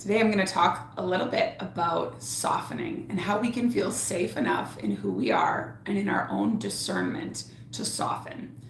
Today, I'm going to talk a little bit about softening and how we can feel safe enough in who we are and in our own discernment to soften.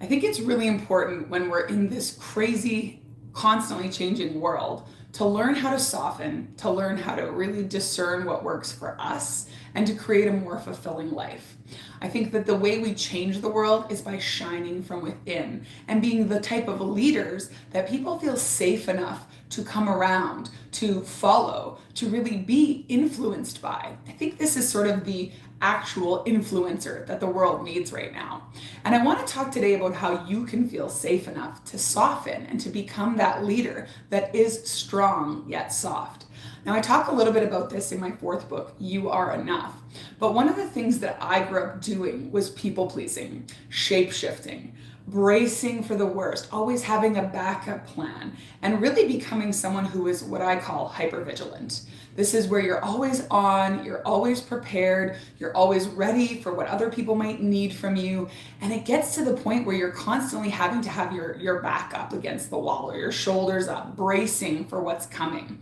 I think it's really important when we're in this crazy, constantly changing world to learn how to soften, to learn how to really discern what works for us, and to create a more fulfilling life. I think that the way we change the world is by shining from within and being the type of leaders that people feel safe enough to come around, to follow, to really be influenced by. I think this is sort of the actual influencer that the world needs right now. And I want to talk today about how you can feel safe enough to soften and to become that leader that is strong yet soft. Now, I talk a little bit about this in my fourth book, You Are Enough. But one of the things that I grew up doing was people pleasing, shape shifting, bracing for the worst, always having a backup plan, and really becoming someone who is what I call hypervigilant. This is where you're always on, you're always prepared, you're always ready for what other people might need from you. And it gets to the point where you're constantly having to have your back up against the wall or your shoulders up, bracing for what's coming.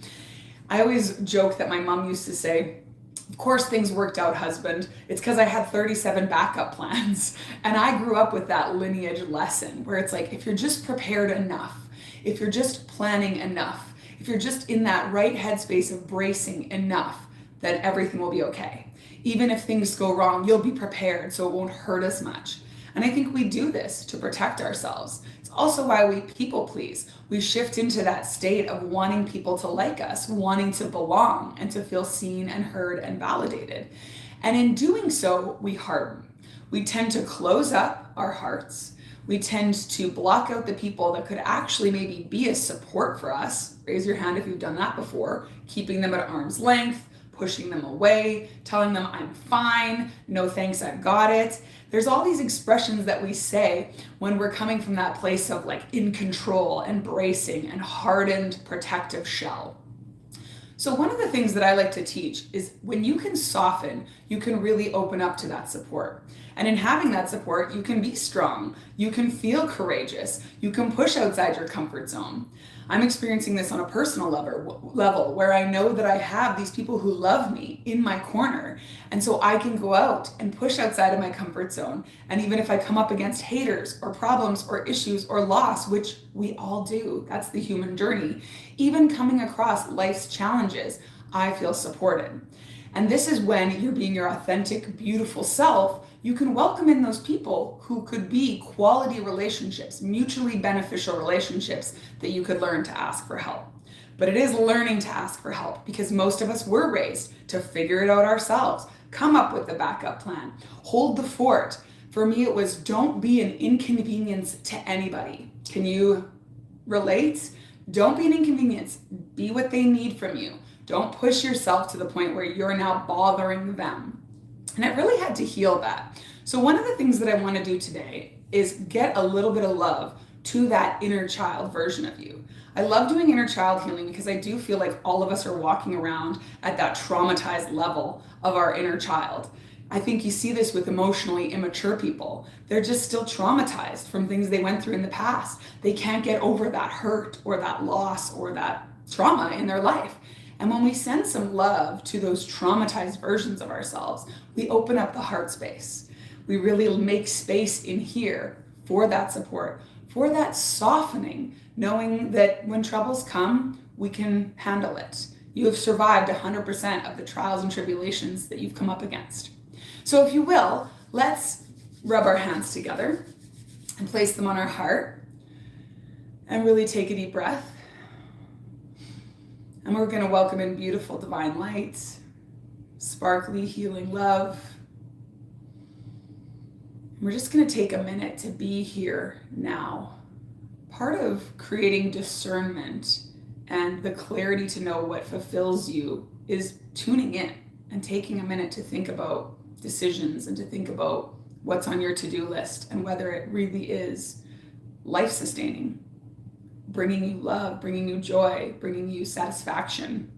I always joke that my mom used to say, of course things worked out, husband. It's because I had 37 backup plans. And I grew up with that lineage lesson where it's like, if you're just prepared enough, if you're just planning enough, if you're just in that right headspace of bracing enough, then everything will be okay. Even if things go wrong, you'll be prepared so it won't hurt as much. And I think we do this to protect ourselves. It's also why we people please. We shift into that state of wanting people to like us, wanting to belong and to feel seen and heard and validated. And in doing so, we harden. We tend to close up our hearts. We tend to block out the people that could actually maybe be a support for us. Raise your hand if you've done that before. Keeping them at arm's length, pushing them away, telling them I'm fine, no thanks, I've got it. There's all these expressions that we say when we're coming from that place of like in control and bracing and hardened protective shell. So one of the things that I like to teach is when you can soften, you can really open up to that support. And in having that support, you can be strong, you can feel courageous, you can push outside your comfort zone. I'm experiencing this on a personal level where I know that I have these people who love me in my corner. And so I can go out and push outside of my comfort zone. And even if I come up against haters or problems or issues or loss, which we all do, that's the human journey, even coming across life's challenges, I feel supported. And this is when you're being your authentic, beautiful self, you can welcome in those people who could be quality relationships, mutually beneficial relationships that you could learn to ask for help. But it is learning to ask for help because most of us were raised to figure it out ourselves, come up with the backup plan, hold the fort. For me, it was don't be an inconvenience to anybody. Can you relate? Don't be an inconvenience. Be what they need from you. Don't push yourself to the point where you're now bothering them. And I really had to heal that. So one of the things that I want to do today is get a little bit of love to that inner child version of you. I love doing inner child healing because I do feel like all of us are walking around at that traumatized level of our inner child. I think you see this with emotionally immature people. They're just still traumatized from things they went through in the past. They can't get over that hurt or that loss or that trauma in their life. And when we send some love to those traumatized versions of ourselves, we open up the heart space. We really make space in here for that support, for that softening, knowing that when troubles come, we can handle it. You have survived 100% of the trials and tribulations that you've come up against. So if you will, let's rub our hands together and place them on our heart and really take a deep breath. And we're going to welcome in beautiful divine light, sparkly healing love. We're just going to take a minute to be here now. Part of creating discernment and the clarity to know what fulfills you is tuning in and taking a minute to think about decisions and to think about what's on your to-do list and whether it really is life-sustaining, bringing you love, bringing you joy, bringing you satisfaction.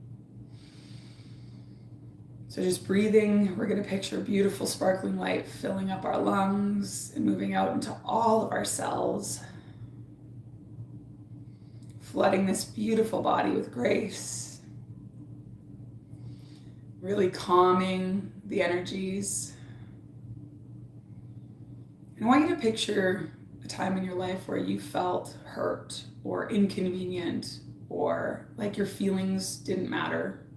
So just breathing, we're going to picture beautiful sparkling light filling up our lungs and moving out into all of our cells, flooding this beautiful body with grace, really calming the energies. And I want you to picture a time in your life where you felt hurt or inconvenient, or like your feelings didn't matter,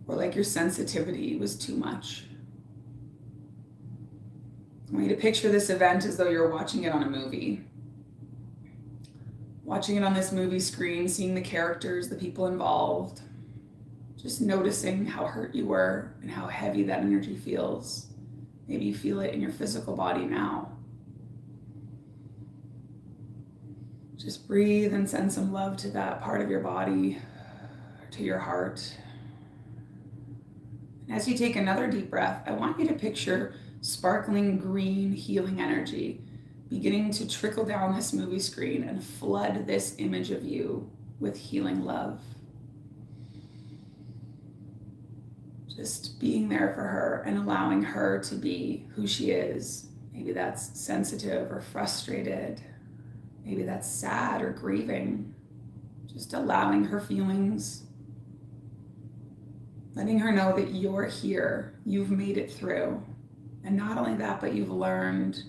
or like your sensitivity was too much. I want you to picture this event as though you're watching it on a movie. Watching it on this movie screen, seeing the characters, the people involved, just noticing how hurt you were and how heavy that energy feels. Maybe you feel it in your physical body now. Just breathe and send some love to that part of your body, to your heart. And as you take another deep breath, I want you to picture sparkling green healing energy beginning to trickle down this movie screen and flood this image of you with healing love. Just being there for her and allowing her to be who she is. Maybe that's sensitive or frustrated. Maybe that's sad or grieving. Just allowing her feelings. Letting her know that you're here. You've made it through. And not only that, but you've learned,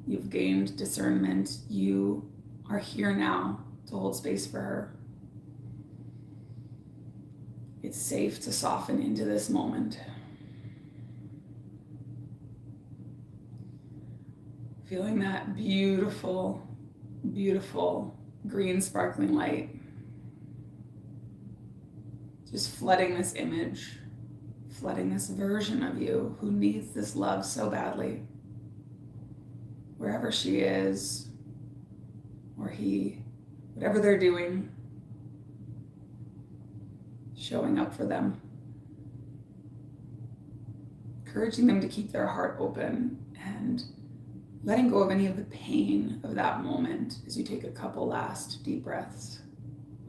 you've gained discernment. You are here now to hold space for her. It's safe to soften into this moment. Feeling that beautiful, beautiful green sparkling light. Just flooding this image, flooding this version of you who needs this love so badly. Wherever she is, or he, whatever they're doing, showing up for them. Encouraging them to keep their heart open and letting go of any of the pain of that moment as you take a couple last deep breaths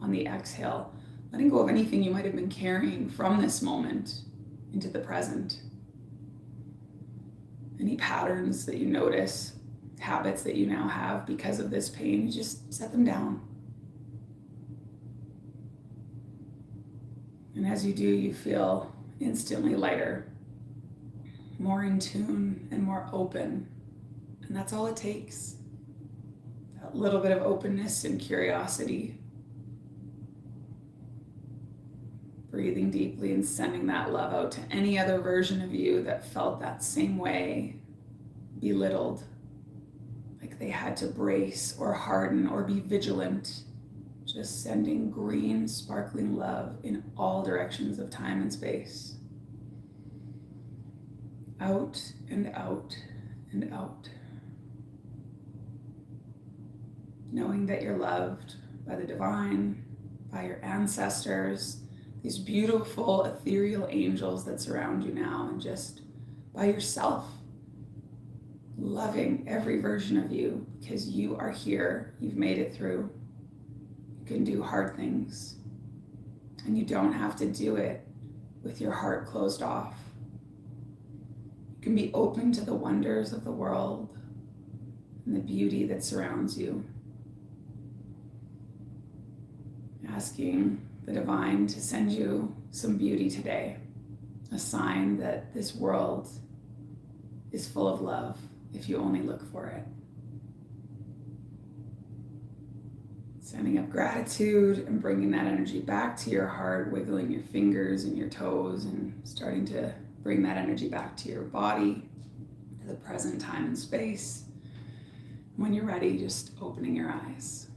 on the exhale. Letting go of anything you might have been carrying from this moment into the present. Any patterns that you notice, habits that you now have because of this pain, you just set them down. And as you do, you feel instantly lighter, more in tune and more open. And that's all it takes. That little bit of openness and curiosity. Breathing deeply and sending that love out to any other version of you that felt that same way, belittled, like they had to brace or harden or be vigilant. Just sending green, sparkling love in all directions of time and space. Out and out and out. Knowing that you're loved by the divine, by your ancestors, these beautiful ethereal angels that surround you now, and just by yourself. Loving every version of you because you are here. You've made it through. You can do hard things, and you don't have to do it with your heart closed off. You can be open to the wonders of the world and the beauty that surrounds you. Asking the divine to send you some beauty today, a sign that this world is full of love if you only look for it. Sending up gratitude and bringing that energy back to your heart, wiggling your fingers and your toes and starting to bring that energy back to your body, to the present time and space. When you're ready, just opening your eyes.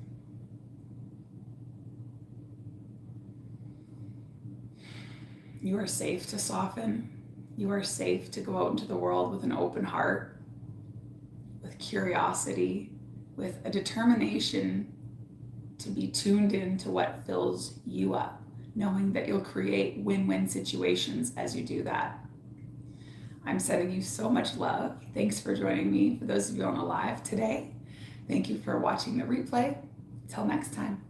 You are safe to soften. You are safe to go out into the world with an open heart, with curiosity, with a determination to be tuned in to what fills you up, knowing that you'll create win-win situations as you do that. I'm sending you so much love. Thanks for joining me. For those of you on the live today, thank you for watching the replay. Till next time.